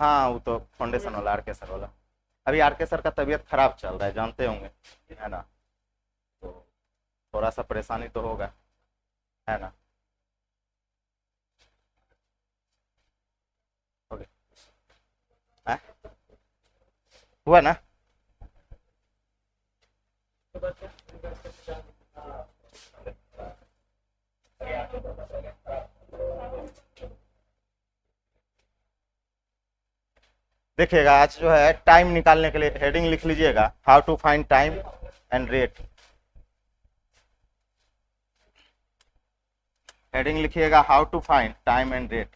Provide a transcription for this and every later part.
हाँ वो तो फाउंडेशन वाला आरके सर वाला। अभी आरके सर का तबीयत खराब चल रहा है, जानते होंगे, है ना। तो थोड़ा सा परेशानी तो होगा, है ना। हो गया। हैं? हुआ ना। देखिएगा आज जो है टाइम निकालने के लिए हेडिंग लिख लीजिएगा, how to find time and rate. Heading लिखिएगा how to find time and rate.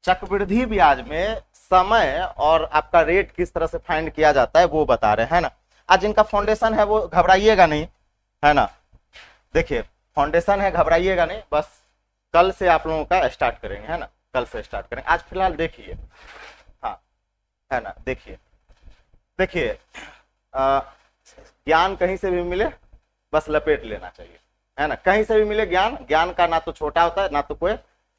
चक्रवृद्धि ब्याज में समय और आपका रेट किस तरह से फाइंड किया जाता है वो बता रहे हैं ना। आज जिनका फाउंडेशन है वो घबराइएगा नहीं, है ना। देखिए फाउंडेशन है, घबराइएगा नहीं, बस कल से आप लोगों का स्टार्ट करेंगे, है ना, कल से स्टार्ट करेंगे। आज फिलहाल देखिए, हाँ, है ना। देखिए देखिए ज्ञान कहीं से भी मिले बस लपेट लेना चाहिए, है ना। कहीं से भी मिले ज्ञान, ज्ञान का ना तो छोटा होता है ना तो कोई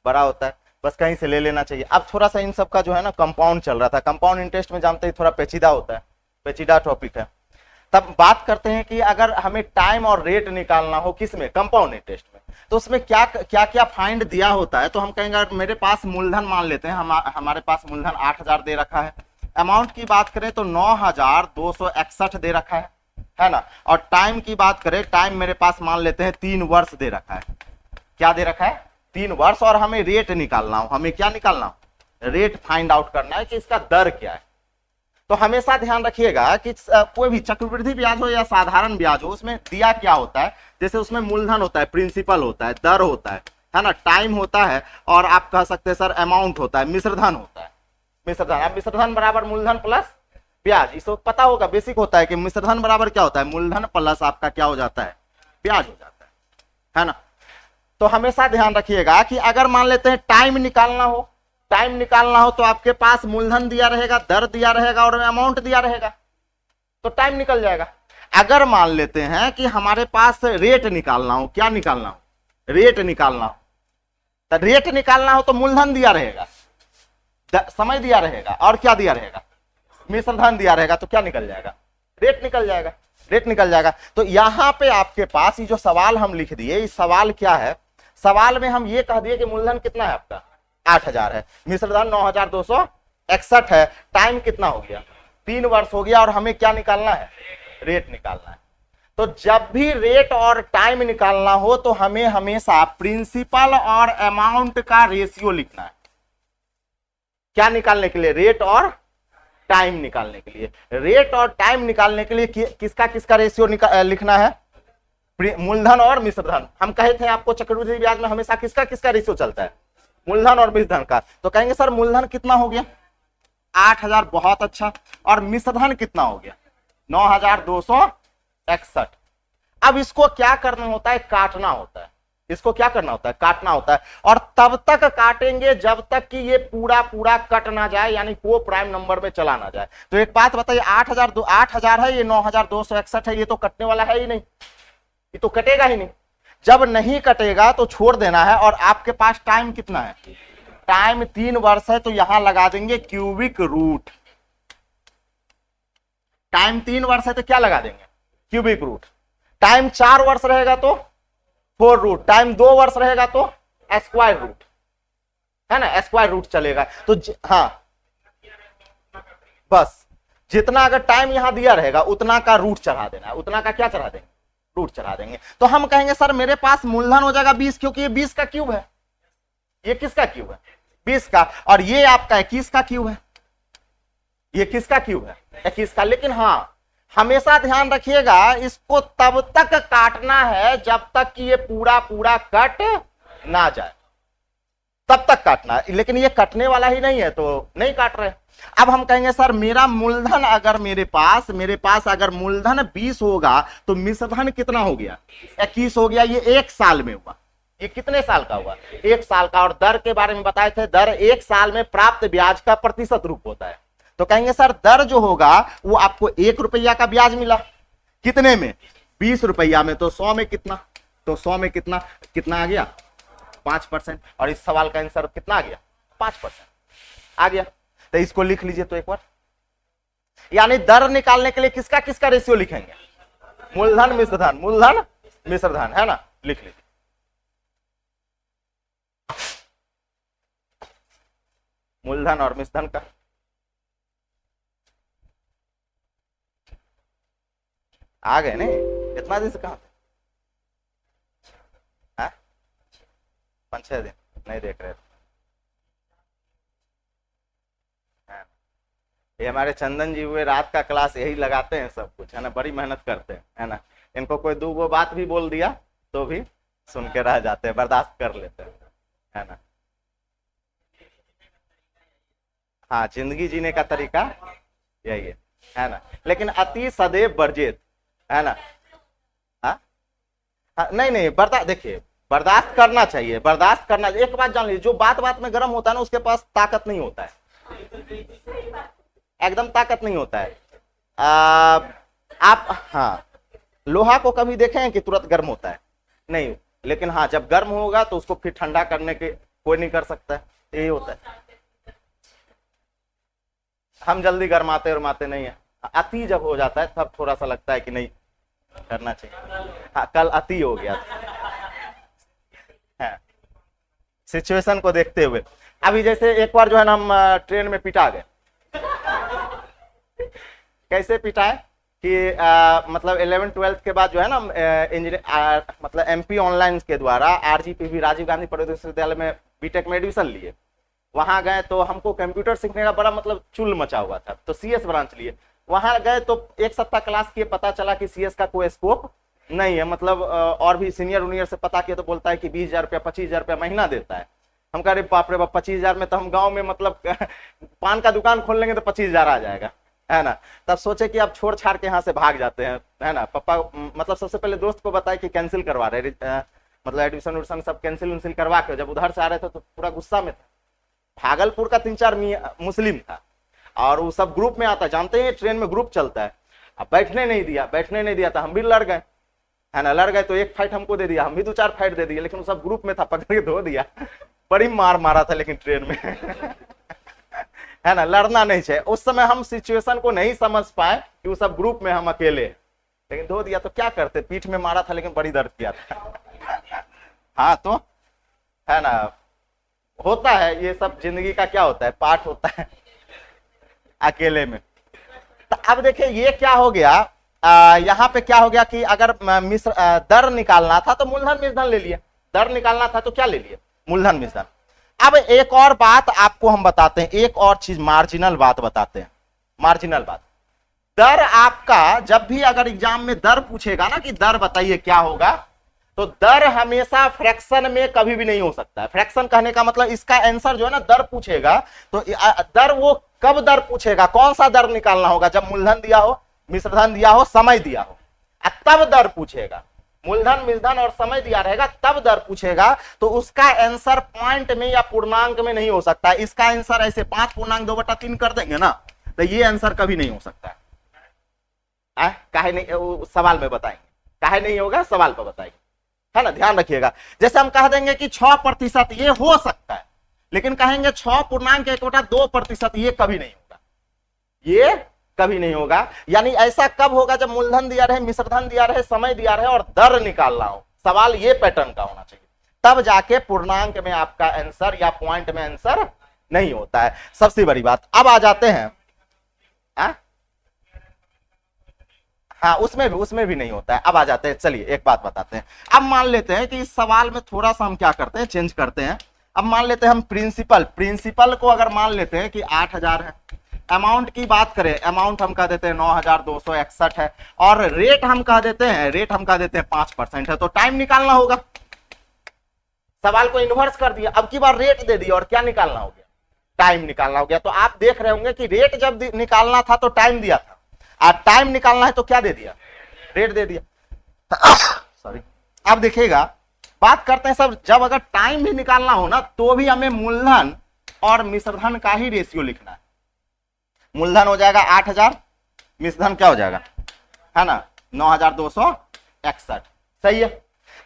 बड़ा होता है, बस कहीं से ले लेना चाहिए। अब थोड़ा सा इन सब का जो है ना कंपाउंड चल रहा था, कंपाउंड इंटरेस्ट में जानते ही थोड़ा पेचीदा होता है, पेचीदा टॉपिक है। तब बात करते हैं कि अगर हमें टाइम और रेट निकालना हो किस में, कंपाउंड इंटरेस्ट में, तो उसमें क्या क्या क्या फाइंड दिया होता है। तो हम कहेंगे मेरे पास मूलधन मान लेते हैं, हमारे पास मूलधन 8000 दे रखा है। अमाउंट की बात करें तो 9261 दे रखा है ना। और टाइम की बात करें, टाइम मेरे पास मान लेते हैं 3 वर्ष दे रखा है। क्या दे रखा है? 3 वर्ष। और हमें रेट निकालना हो, हमें क्या निकालना हो? रेट फाइंड आउट करना है कि इसका दर क्या है। तो हमेशा ध्यान रखिएगा कि कोई भी चक्रवृद्धि ब्याज हो या साधारण ब्याज हो, उसमें दिया क्या होता है। जैसे उसमें मूलधन होता है, प्रिंसिपल होता है, दर होता है ना, टाइम होता है, और आप कह सकते हैं सर अमाउंट होता है, मिश्रधन होता है। मिश्रधन, अब मिश्रधन बराबर मूलधन प्लस ब्याज, इसको पता होगा, बेसिक होता है कि मिश्रधन बराबर क्या होता है, मूलधन प्लस आपका क्या हो जाता है, ब्याज हो जाता है ना। तो हमेशा ध्यान रखिएगा कि अगर मान लेते हैं टाइम निकालना हो, टाइम निकालना हो तो आपके पास मूलधन दिया रहेगा, दर दिया रहेगा और अमाउंट दिया रहेगा, तो टाइम निकल जाएगा। अगर मान लेते हैं कि हमारे पास रेट निकालना हो, क्या निकालना हो, रेट निकालना हो, तो रेट निकालना हो तो मूलधन दिया रहेगा, समय दिया रहेगा, और क्या दिया रहेगा, मिश्रधन दिया रहेगा, तो क्या निकल जाएगा, रेट निकल जाएगा, रेट निकल जाएगा। तो यहां पे आपके पास ये जो सवाल हम लिख दिए, इस सवाल क्या है, सवाल में हम ये कह दिए कि मूलधन कितना है आपका 8000 है, मिश्रधन 9261 है, टाइम कितना हो गया 3 वर्ष हो गया, और हमें क्या निकालना है, रेट निकालना है। तो जब भी रेट और टाइम निकालना हो तो हमें हमेशा प्रिंसिपल और अमाउंट का रेशियो लिखना है। क्या निकालने के लिए, रेट और टाइम निकालने के लिए। रेट और टाइम निकालने के लिए किसका किसका रेशियो लिखना है, मूलधन और मिश्रधन। हम कहे थे आपको चक्रवृद्धि ब्याज में हमेशा किसका किसका रेशियो चलता है, मूलधन और मिश्रधन का। तो कहेंगे सर मूलधन कितना हो गया 8000, बहुत अच्छा, और मिश्रधन कितना हो गया 9261। अब इसको क्या करना होता है, काटना होता है, इसको क्या करना होता है, काटना होता है। और तब तक काटेंगे जब तक कि ये पूरा पूरा कट ना जाए, यानी को प्राइम नंबर में चला ना जाए। तो एक बात बताइए, 8000 है, ये 9261 है, ये तो कटने वाला है ही नहीं, ये तो कटेगा ही नहीं। जब नहीं कटेगा तो छोड़ देना है। और आपके पास टाइम कितना है, टाइम 3 वर्ष है, तो यहां लगा देंगे क्यूबिक रूट। टाइम 3 वर्ष है तो क्या लगा देंगे, क्यूबिक रूट। टाइम 4 वर्ष रहेगा तो 4 रूट, टाइम 2 वर्ष रहेगा तो स्क्वायर रूट, है ना, स्क्वायर रूट चलेगा। तो हाँ, बस जितना अगर टाइम यहां दिया रहेगा उतना का रूट चढ़ा देना है, उतना का क्या चढ़ा देंगे, रूट चढ़ा देंगे। तो हम कहेंगे सर मेरे पास मूलधन हो जाएगा 20, क्योंकि ये 20 का क्यूब है। ये किसका क्यूब है, 20 का, और ये आपका 21 का क्यूब है। ये किसका क्यूब है, 21 का। लेकिन हाँ हमेशा ध्यान रखिएगा, इसको तब तक काटना है जब तक कि ये पूरा पूरा कट ना जाए, तब तक काटना है। लेकिन ये कटने वाला ही नहीं है तो नहीं काट रहे। अब हम कहेंगे सर मेरा मूलधन अगर मेरे पास अगर मूलधन 20 होगा तो मिश्रधन कितना हो गया, 21 हो गया। ये 1 साल में हुआ, ये कितने साल का हुआ? 1 साल का। और दर के बारे में बताए थे, दर 1 साल में प्राप्त ब्याज का प्रतिशत रूप होता है। तो कहेंगे सर दर जो होगा वो आपको 1 रुपया का ब्याज मिला, कितने में? 20 रुपया में। तो 100 में कितना? तो 100 में कितना कितना आ गया? 5%। और इस सवाल का आंसर कितना आ गया? 5% आ गया। तो इसको लिख लीजिए तो एक बार। यानी दर निकालने के लिए किसका किसका रेशियो लिखेंगे? मूलधन मिश्र धन, मूलधन मिश्र धन, है ना? लिख लीजिए। मूलधन और मिश्र धन का आ गए नहीं? इतना दिन से कहां थे? 5-6 दिन नहीं देख रहे थे। ये हमारे चंदन जी हुए, रात का क्लास यही लगाते हैं सब कुछ, है ना? बड़ी मेहनत करते हैं, है ना? इनको कोई 2 बात भी बोल दिया तो भी सुन के रह जाते हैं, बर्दाश्त कर लेते हैं, है ना? हाँ, जिंदगी जीने का तरीका यही है ना? लेकिन अति सदैव वर्जित, है ना? हाँ नहीं नहीं, बर्दाश्त, देखिए बर्दाश्त करना चाहिए, बर्दाश्त करना। एक बात जान लीजिए, जो बात बात में गर्म होता है ना उसके पास ताकत नहीं होता है, एकदम ताकत नहीं होता है। आप हाँ, लोहा को कभी देखे हैं कि तुरंत गर्म होता है? नहीं। लेकिन हाँ, जब गर्म होगा तो उसको फिर ठंडा करने के कोई नहीं कर सकता है, यही होता है। हम जल्दी गर्माते और माते नहीं है, अति जब हो जाता है तब थोड़ा सा लगता है कि नहीं करना चाहिए। हाँ, कल अति हो गया है सिचुएशन को देखते हुए। अभी जैसे एक बार जो है ना हम ट्रेन में पिटा गए। कैसे पिटा है कि मतलब 11th-12th के बाद जो है ना मतलब एमपी ऑनलाइन के द्वारा आरजीपीवी राजीव गांधी प्रौद्योगिकी विश्वविद्यालय में बीटेक में एडमिशन लिए। वहां गए तो हमको कंप्यूटर सीखने का बड़ा मतलब चुल मचा हुआ था, तो सीएस ब्रांच लिए। वहां गए तो 1 सप्ताह क्लास किए, पता चला कि सीएस का कोई स्कोप नहीं है। मतलब और भी सीनियर जूनियर से पता किया तो बोलता है कि 20,000 रुपया 25,000 रुपया महीना देता है। हम कह रहे बाप रे बाप, 25,000 में तो हम गांव में मतलब पान का दुकान खोल लेंगे तो 25,000 आ जाएगा, है ना? तब सोचे कि अब छोड़ छाड़ के यहाँ से भाग जाते हैं, है ना? पापा मतलब सबसे पहले दोस्त को बताया कि कैंसिल करवा रहे, मतलब एडमिशन उडमिशन सब कैंसिल करवा के। जब उधर से आ रहे थे तो पूरा गुस्सा में था। भागलपुर का 3-4 मुस्लिम था और वो सब ग्रुप में आता, जानते हैं ट्रेन में ग्रुप चलता है। अब बैठने नहीं दिया तो हम भी लड़ गए, है ना? लड़ गए तो 1 फाइट हमको दे दिया, हम भी 2-4 फाइट दे दिए, लेकिन वो सब ग्रुप में था, पकड़ के धो दिया। बड़ी मार मारा था लेकिन ट्रेन में। है ना? लड़ना नहीं चाहिए। उस समय हम सिचुएशन को नहीं समझ पाए कि वो सब ग्रुप में हम अकेले, लेकिन धो दिया तो क्या करते, पीठ में मारा था लेकिन बड़ी दर्द किया था। हाँ तो है ना, होता है ये सब, जिंदगी का क्या होता है, पार्ट होता है अकेले में। तो अब देखिए ये क्या हो गया, यहाँ पे क्या हो गया कि अगर दर निकालना था तो मूलधन मिश्रधन ले लिए, दर निकालना था तो क्या ले लिए, मूलधन मिश्रधन। अब एक और बात आपको हम बताते हैं, एक और चीज मार्जिनल बात बताते हैं, मार्जिनल बात। दर आपका जब भी अगर एग्जाम में दर पूछेगा ना कि दर बताइए क्या होगा, तो दर हमेशा फ्रैक्शन में कभी भी नहीं हो सकता है। फ्रैक्शन कहने का मतलब इसका आंसर जो है ना, दर पूछेगा तो दर वो कब दर पूछेगा, कौन सा दर निकालना होगा, जब मूलधन दिया हो, मिश्रधन दिया हो, समय दिया हो, तब दर पूछेगा। मूलधन मिश्रधन और समय दिया रहेगा तब दर पूछेगा। तो उसका आंसर पॉइंट में या पूर्णांक में नहीं हो सकता है। इसका आंसर ऐसे 5/2/3 कर देंगे ना, तो ये आंसर कभी नहीं हो सकता है। काहे नहीं, सवाल में बताएंगे, काहे नहीं होगा सवाल पर बताएंगे, है ना? ध्यान रखिएगा। जैसे हम कह देंगे कि 6% ये हो सकता है, लेकिन कहेंगे 6.1/2%, ये कभी नहीं होगा, ये कभी नहीं होगा। यानी ऐसा कब होगा, जब मूलधन दिया रहे, मिश्रधन दिया रहे, समय दिया रहे और दर निकालना हो। सवाल ये पैटर्न का होना चाहिए, तब जाके पूर्णांक में आपका आंसर या पॉइंट में आंसर नहीं होता है। सबसे बड़ी बात। अब आ जाते हैं, हाँ उसमें भी नहीं होता है। अब आ जाते हैं, चलिए एक बात बताते हैं। अब मान लेते हैं कि इस सवाल में थोड़ा सा हम क्या करते हैं, चेंज करते हैं। अब मान लेते हैं हम प्रिंसिपल को अगर मान लेते हैं कि 8,000 है। अमाउंट की बात करें, अमाउंट हम कह देते हैं 9,261 है, और रेट हम कह देते हैं 5% है। तो टाइम निकालना होगा, सवाल को इन्वर्स कर दिया, अब की बार रेट दे दिया और क्या निकालना हो गया, टाइम निकालना हो गया। तो आप देख रहे होंगे कि रेट जब निकालना था तो टाइम दिया था, और टाइम निकालना है तो क्या दे दिया, रेट दे दिया। सॉरी। अब देखिएगा बात करते हैं सर, जब अगर टाइम भी निकालना हो ना तो भी हमें मूलधन और मिश्रधन का ही रेशियो लिखना है। मूलधन हो जाएगा 8000, मिश्रधन क्या हो जाएगा, है ना, 9261। सही है।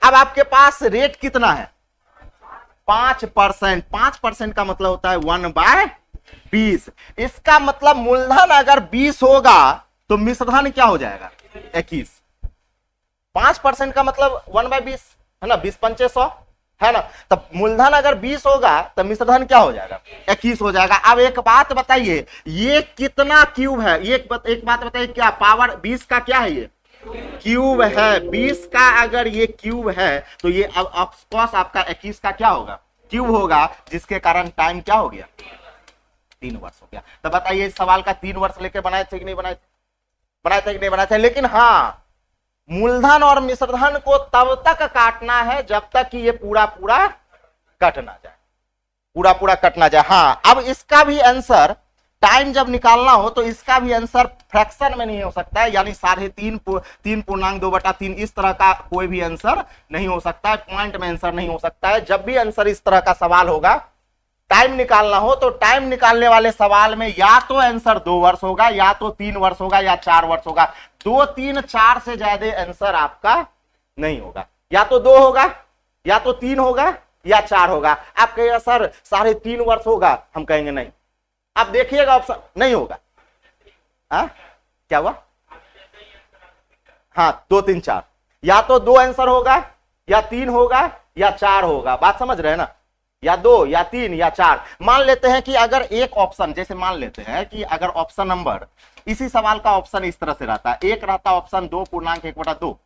अब आपके पास रेट कितना है, 5%। 5% का मतलब होता है 1/20। इसका मतलब मूलधन अगर 20 होगा तो मिश्रधन क्या हो जाएगा, 21। 5% का मतलब 1/20 है ना, 20 पंचे 100 है ना। तब मूलधन अगर 20 होगा तो मिश्रधन क्या हो जाएगा, 21 हो जाएगा। अब एक बात बताइए, ये कितना क्यूब है, एक बात बताइए, क्या पावर 20 का क्या है, ये क्यूब है। 20 का अगर ये क्यूब है तो ये अब ऑफकोर्स आपका 21 का क्या होगा, क्यूब होगा, जिसके कारण टाइम क्या हो गया, 3 वर्ष हो गया। तो बताइए इस सवाल का 3 वर्ष लेके बनाए थे कि नहीं बनाए थे, बनाए थे कि नहीं बनाए थे। लेकिन हाँ, मूलधन और मिश्रधन को तब तक काटना है जब तक कि ये पूरा पूरा कट ना जाए, पूरा पूरा कट ना जाए। हाँ, अब इसका भी आंसर टाइम जब निकालना हो तो इसका भी आंसर फ्रैक्शन में नहीं हो सकता है, यानी 3.2/3 इस तरह का कोई भी आंसर नहीं हो सकता है, पॉइंट में आंसर नहीं हो सकता है। जब भी आंसर इस तरह का सवाल होगा, टाइम निकालना हो, तो टाइम निकालने वाले सवाल में या तो आंसर 2 वर्ष होगा, या तो 3 वर्ष होगा, या 4 वर्ष होगा। 2, 3, 4 से ज्यादा आंसर आपका नहीं होगा, या तो 2 होगा, या तो 3 होगा, या 4 होगा। आप कहिएगा सर 3.5 वर्ष होगा, हम कहेंगे नहीं। आप देखिएगा ऑप्शन नहीं होगा। हाँ क्या हुआ, हाँ 2, 3, 4, या तो 2 आंसर होगा, या 3 होगा, या 4 होगा। बात समझ रहे हैं ना, या 2, या 3, या 4। मान लेते हैं कि अगर एक ऑप्शन, जैसे मान लेते हैं कि अगर ऑप्शन नंबर, इसी सवाल का ऑप्शन इस तरह से रहता, एक रहता ऑप्शन 2.1/2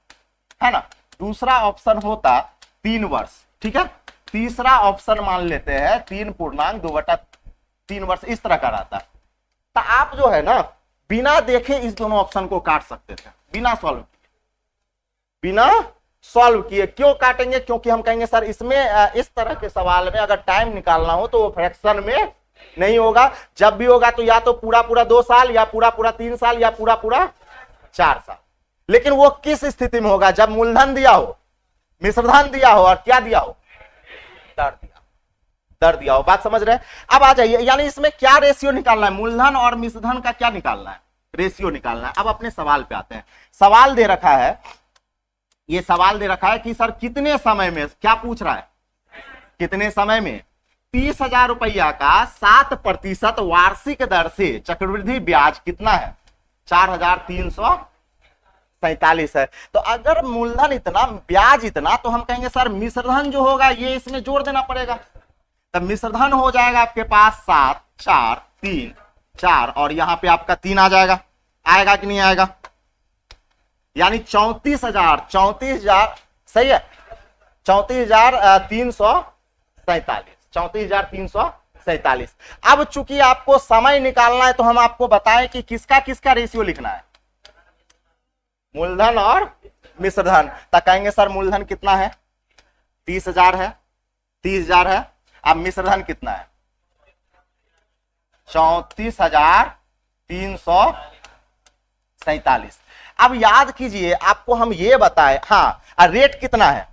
है ना, दूसरा ऑप्शन होता 3 वर्ष, ठीक है, तीसरा ऑप्शन मान लेते हैं 3.2/3 वर्ष, इस तरह का रहता। तो आप जो है ना बिना देखे इस दोनों ऑप्शन को काट सकते थे, बिना सॉल्व किए, बिना सॉल्व किए। क्यों काटेंगे, क्योंकि हम कहेंगे सर इसमें इस तरह के सवाल में अगर टाइम निकालना हो तो वो फ्रैक्शन में नहीं होगा। जब भी होगा तो या तो पूरा पूरा 2 साल, या पूरा पूरा 3 साल, या पूरा पूरा 4 साल। लेकिन वो किस स्थिति में होगा, जब मूलधन दिया हो, मिश्रधन दिया हो, और क्या दिया हो, दर दिया हो। बात समझ रहे हैं। अब आ जाइए, यानी इसमें क्या रेशियो निकालना है, मूलधन और मिश्रधन का क्या निकालना है, रेशियो निकालना है। अब अपने सवाल पे आते हैं। सवाल दे रखा है, ये सवाल दे रखा है कि सर कितने समय में, क्या पूछ रहा है, कितने समय में 30,000 रुपया का 7% वार्षिक दर से चक्रवृद्धि ब्याज कितना है, 4,347 है। तो अगर मूलधन इतना, ब्याज इतना, तो हम कहेंगे सर मिश्रधन जो होगा ये इसमें जोड़ देना पड़ेगा। तब मिश्रधन हो जाएगा आपके पास 7, 4, 3, 4, और यहां पे आपका 3 आ जाएगा, आएगा कि नहीं आएगा, यानी 34,000, सही है, 34,347, 34,347। अब चूंकि आपको समय निकालना है तो हम आपको बताएं कि किसका किसका रेशियो लिखना है, मूलधन और मिश्रधन। तो कहेंगे सर मूलधन कितना है, 30,000 है, 30,000 है। अब मिश्रधन कितना है, 34,347। अब याद कीजिए, आपको हम ये बताए, हाँ रेट कितना है,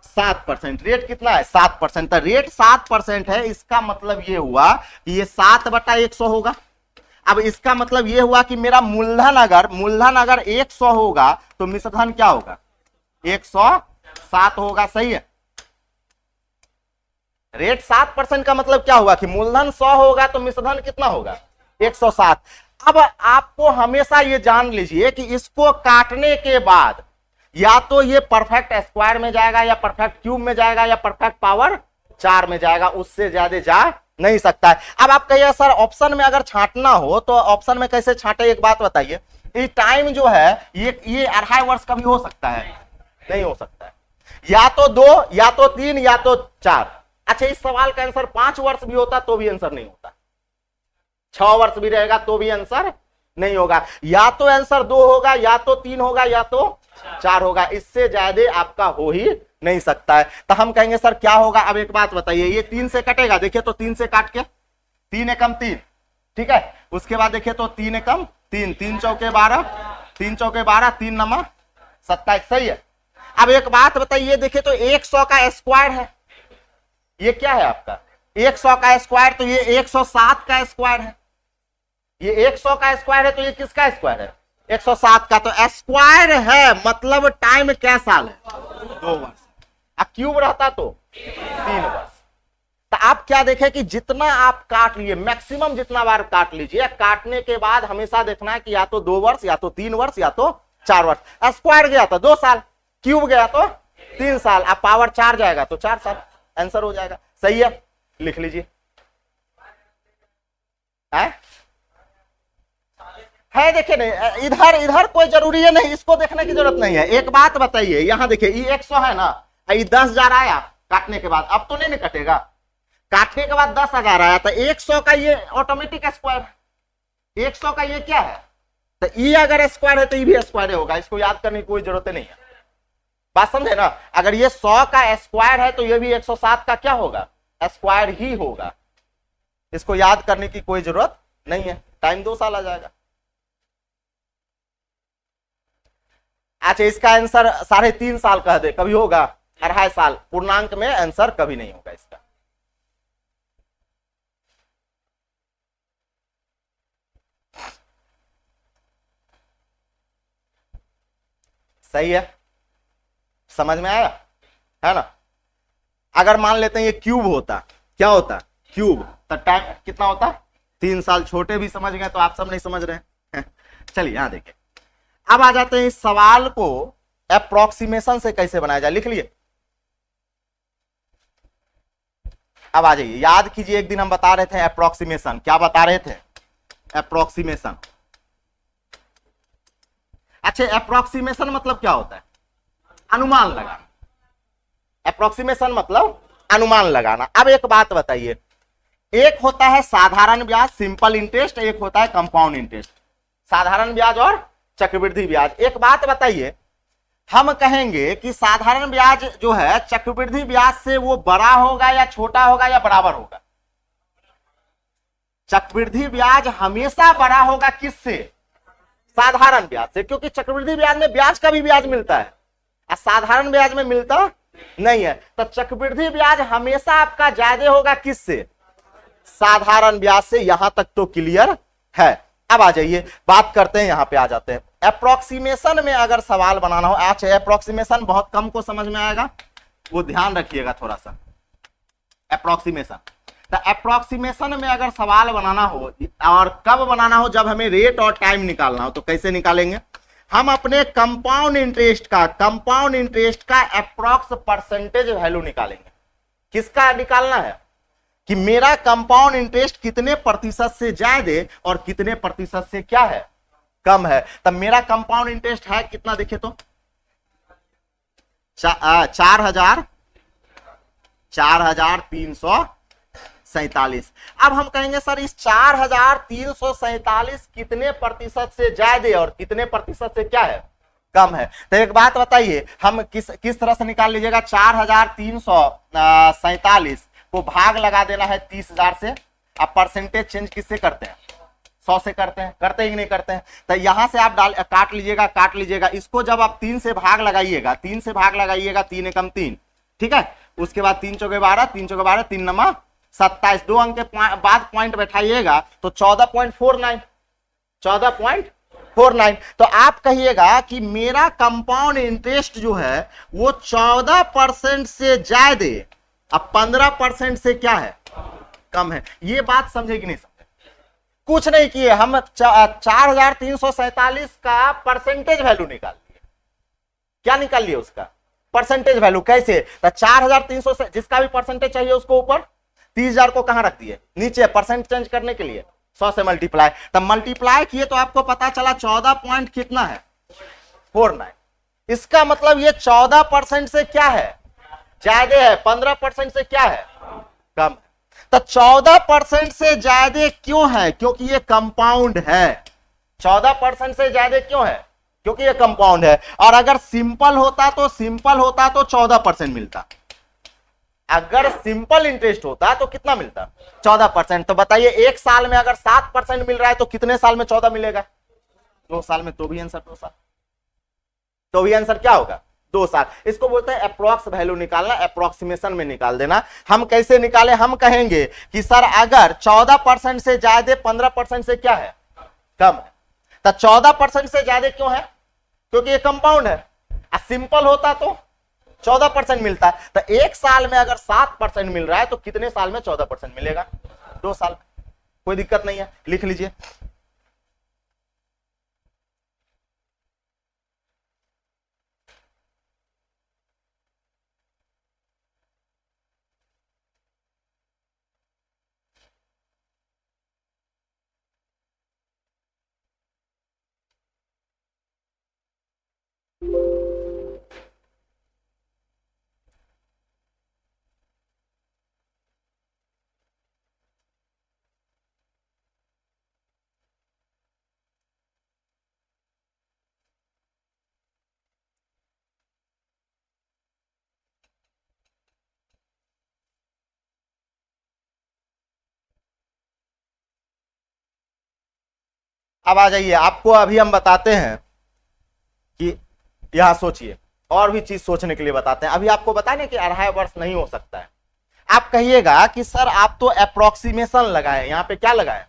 7%। रेट कितना है, 7%। तो रेट 7% है, इसका मतलब ये हुआ कि ये 7/100 होगा। अब इसका मतलब ये हुआ कि मेरा मूलधन अगर 100 होगा तो मिश्रधन क्या होगा, 107 होगा। सही है। रेट 7% का मतलब क्या होगा कि मूलधन 100 होगा तो मिश्रधन कितना होगा, 107। अब आपको हमेशा ये जान लीजिए कि इसको काटने के बाद या तो ये परफेक्ट स्क्वायर में जाएगा, या परफेक्ट क्यूब में जाएगा, या परफेक्ट पावर 4 में जाएगा, उससे ज्यादा जा नहीं सकता है। अब आप कहिए सर ऑप्शन में अगर छांटना हो तो ऑप्शन में कैसे छांटे, एक बात बताइए। ये टाइम जो है ये 2.5 वर्ष का भी हो सकता है, नहीं हो सकता है, या तो 2, या तो 3, या तो 4। अच्छा, इस सवाल का आंसर 5 वर्ष भी होता तो भी आंसर नहीं होता, 6 वर्ष भी रहेगा तो भी आंसर नहीं होगा। या तो आंसर 2 होगा, या तो 3 होगा, या तो 4 होगा, इससे ज्यादा आपका हो ही नहीं सकता है। तो हम कहेंगे सर क्या होगा। अब एक बात बताइए, ये 3 से कटेगा, देखिए तो 3 से काट के 3 एकम 3, ठीक है। उसके बाद देखिए तो 3 एकम 3, 3 चौके 12, 3 चौके 12, 3 नमा 27। सही है। अब एक बात बताइए, देखिए तो 100 का स्क्वायर है, ये क्या है आपका 100 का स्क्वायर, तो ये 107 का स्क्वायर है, ये 100 का स्क्वायर है, तो ये किसका स्क्वायर है 107 का, तो स्क्वायर है मतलब टाइम क्या साल है 2 वर्ष, अब क्यूब रहता तो 3 वर्ष। तो आप क्या देखें कि जितना आप काट लिए मैक्सिमम जितना बार काट लीजिए, काटने के बाद हमेशा देखना है कि या तो 2 वर्ष या तो 3 वर्ष या तो 4 वर्ष। स्क्वायर गया तो 2 साल, क्यूब गया तो 3 साल, अब पावर 4 जाएगा तो 4 साल, आंसर हो जाएगा। सही है, लिख लीजिए। है देखिए नहीं, इधर इधर कोई जरूरी है नहीं, इसको देखने की जरूरत नहीं है। एक बात बताइए, यहां देखिए ये 100 है ना, ये 10,000 आया काटने के बाद, अब तो नहीं कटेगा, काटने के बाद 10,000 आया, तो 100 का ये ऑटोमेटिक स्क्वायर, 100 का ये क्या है, तो ये अगर स्क्वायर है तो ये भी स्क्वायर होगा, इसको याद करने की कोई जरूरत नहीं है। बात समझे ना, अगर ये 100 का स्क्वायर है तो ये भी 107 का क्या होगा स्क्वायर ही होगा, इसको याद करने की कोई जरूरत नहीं है। टाइम 2 साल आ जाएगा। अच्छा, इसका आंसर 3.5 साल कह दे, कभी होगा 2.5 साल, पूर्णांक में आंसर कभी नहीं होगा इसका। सही है, समझ में आया है ना। अगर मान लेते हैं ये क्यूब होता, क्या होता क्यूब, तो टाइम कितना होता 3 साल। छोटे भी समझ गए तो आप सब नहीं समझ रहे हैं। चलिए यहां देखिए, अब आ जाते हैं इस सवाल को अप्रोक्सीमेशन से कैसे बनाया जाए, लिख लिए। अब आ जाइए, याद कीजिए, एक दिन हम बता रहे थे अप्रोक्सीमेशन, क्या बता रहे थे अप्रोक्सीमेशन। अच्छा, अप्रोक्सीमेशन मतलब क्या होता है अनुमान लगाना, अप्रोक्सीमेशन मतलब अनुमान लगाना। अब एक बात बताइए, एक होता है साधारण ब्याज सिंपल इंटरेस्ट, एक होता है कंपाउंड इंटरेस्ट, साधारण ब्याज और चक्रवृद्धि ब्याज। एक बात बताइए, हम कहेंगे कि साधारण ब्याज जो है चक्रवृद्धि ब्याज से वो बड़ा होगा या छोटा होगा या बराबर होगा, चक्रवृद्धि ब्याज हमेशा बड़ा होगा किससे साधारण ब्याज से, क्योंकि चक्रवृद्धि ब्याज में ब्याज का भी ब्याज मिलता है और साधारण ब्याज में मिलता नहीं है, तो चक्रवृद्धि ब्याज हमेशा आपका ज्यादा होगा किससे साधारण ब्याज से। यहां तक तो क्लियर है। अब आ जाइए, बात करते हैं, यहां पे आ जाते हैं अप्रोक्सीमेशन में अगर सवाल बनाना हो। अच्छा, अप्रोक्सीमेशन बहुत कम को समझ में आएगा, वो ध्यान रखिएगा थोड़ा सा। अप्रोक्सीमेशन, तो अप्रोक्सीमेशन में अगर सवाल बनाना हो और कब बनाना हो, जब हमें रेट और टाइम निकालना हो, तो कैसे निकालेंगे हम अपने कंपाउंड इंटरेस्ट का अप्रोक्स परसेंटेज वैल्यू निकालेंगे। किसका निकालना है कि मेरा कंपाउंड इंटरेस्ट कितने प्रतिशत से ज्यादा और कितने प्रतिशत से क्या है कम है। तब मेरा कंपाउंड इंटरेस्ट है कितना, देखे तो 4,347। अब हम कहेंगे सर इस 4,347 कितने प्रतिशत से ज्यादा और कितने प्रतिशत से क्या है कम है। तो एक बात बताइए, हम किस तरह से निकाल लीजिएगा, 4,347 को भाग लगा देना है 30,000 से। अब परसेंटेज चेंज किससे करते हैं 100 से करते हैं कि नहीं करते हैं। तो यहां से आप काट लीजिएगा इसको, जब आप 3 से भाग लगाइएगा 3 एकम 3, ठीक है। उसके बाद 3 चौके 12, 3 चौके 12, 3 नमा 27, 2 अंक के बाद पॉइंट बैठाइएगा तो 14.49। तो आप कहिएगा कि मेरा कंपाउंड इंटरेस्ट जो है वो 14% से ज्यादा अब 15% से क्या है कम है। ये बात समझे कि नहीं समझे, कुछ नहीं किए, हम 4,347 का परसेंटेज वैल्यू निकाल लिए। क्या निकाल लिए उसका परसेंटेज वैल्यू, कैसे, तो 4,300 से जिसका भी परसेंटेज चाहिए उसको ऊपर, 30,000 को कहां रख दिए नीचे, परसेंट चेंज करने के लिए 100 से मल्टीप्लाई। तब मल्टीप्लाई किए तो आपको पता चला 14 पॉइंट कितना है 49। इसका मतलब ये 14% से क्या है ज्यादा है, 15% से क्या है कम। तो 14% से ज्यादा क्यों है, क्योंकि ये कंपाउंड है। 14% से ज्यादा क्यों है, क्योंकि ये कंपाउंड है। और अगर सिंपल होता तो 14% मिलता। अगर सिंपल इंटरेस्ट होता तो कितना मिलता 14%। तो बताइए एक साल में अगर 7% मिल रहा है तो कितने साल में 14 मिलेगा 2 साल में, तो भी आंसर 2 साल, तो भी आंसर क्या होगा 2 साल। इसको बोलते हैं अप्रोक्स वैल्यू निकालना, अप्रोक्सीमेशन में निकाल देना। हम कैसे निकाले, हम कहेंगे कि सर अगर 14% से ज्यादा 15% से क्या है, कम है, तो 14% से ज्यादा क्यों है, क्योंकि ये कंपाउंड है। सिंपल होता तो 14% मिलता है। तो 1 साल में अगर 7% मिल रहा है तो कितने साल में 14% मिलेगा, 2 साल। कोई दिक्कत नहीं है, लिख लीजिए। अब आ जाइए, आपको अभी हम बताते हैं कि यहां सोचिए, और भी चीज सोचने के लिए बताते हैं। अभी आपको बताने कि 2.5 वर्ष नहीं हो सकता है। आप कहिएगा कि सर आप तो अप्रोक्सीमेशन लगाए, यहां पे क्या लगाए,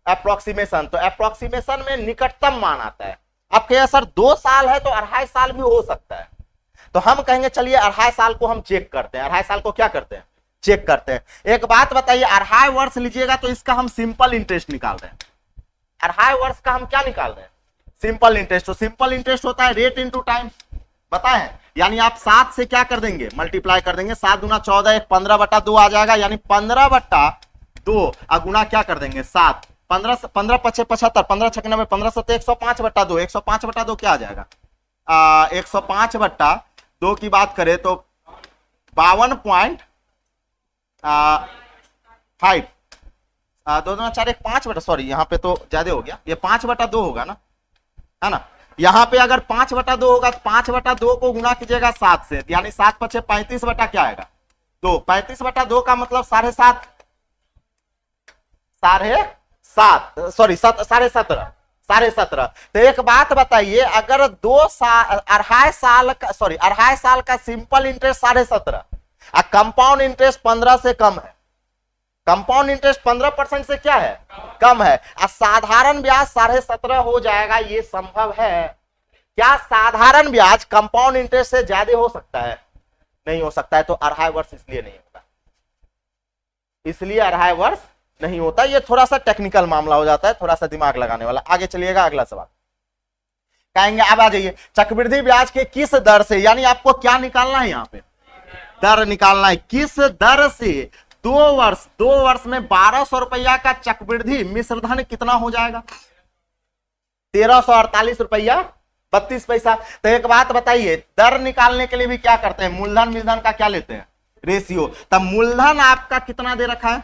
अप्रोक्सीमेशन। तो अप्रोक्सीमेशन में निकटतम मान आता है। आप कहिए सर 2 साल है तो 2.5 साल भी हो सकता है। तो हम कहेंगे चलिए 2.5 साल को हम चेक करते हैं। 2.5 साल को क्या करते हैं, चेक करते हैं। एक बात बताइए, 2.5 वर्ष लीजिएगा तो इसका हम सिंपल इंटरेस्ट निकाल रहे हैं। 2.5 वर्ष का हम क्या निकाल रहे हैं, सिंपल इंटरेस्ट। तो सिंपल इंटरेस्ट होता है रेट इनटू टाइम, पता है। यानी आप 7 से क्या कर देंगे, मल्टीप्लाई कर देंगे। 7 दूना 14, एक 15/2 आ जाएगा, यानी 15/2 गुना क्या कर देंगे 7। 15 पचे 75, 15 छक्के 90, 15 सत्ते 105/2। 105/2 क्या आ जाएगा, 105/2 की बात करें तो 52.5, 2 दूना 4, एक 5 सॉरी यहाँ पे तो ज्यादा हो गया, ये 5/2 होगा ना, है ना। यहाँ पे अगर 5/2 होगा तो 5/2 को गुना कीजिएगा 7 से, यानी 7 पचे 35 बटा क्या आएगा 2। 35/2 का मतलब 7.5, सॉरी 17.5। तो एक बात बताइए, अगर 2.5 साल का, सॉरी 2.5 साल का सिंपल इंटरेस्ट 17.5 और कंपाउंड इंटरेस्ट 15 से कम है, कंपाउंड इंटरेस्ट 15% से क्या है, कम है, और साधारण ब्याज 17.5 हो जाएगा, ये संभव है क्या। साधारण ब्याज कंपाउंड इंटरेस्ट से ज्यादा हो सकता है, नहीं हो सकता है। तो 2.5 वर्ष इसलिए नहीं होता, इसलिए 2.5 वर्ष नहीं होता। ये थोड़ा सा टेक्निकल मामला हो जाता है, थोड़ा सा दिमाग लगाने वाला। आगे चलिएगा, अगला सवाल कहेंगे। अब आ जाइए, चक्रवृद्धि ब्याज के किस दर से, यानी आपको क्या निकालना है, यहाँ पे दर निकालना है। किस दर से 2 वर्ष में 1200 रुपया का चक्रवृद्धि मिश्र धन कितना हो जाएगा, 1348 रुपया 32 पैसा। तो एक बात बताइए, दर निकालने के लिए भी क्या करते हैं, मूलधन मिलधन का क्या लेते हैं, रेशियो। तब मूलधन आपका कितना दे रखा है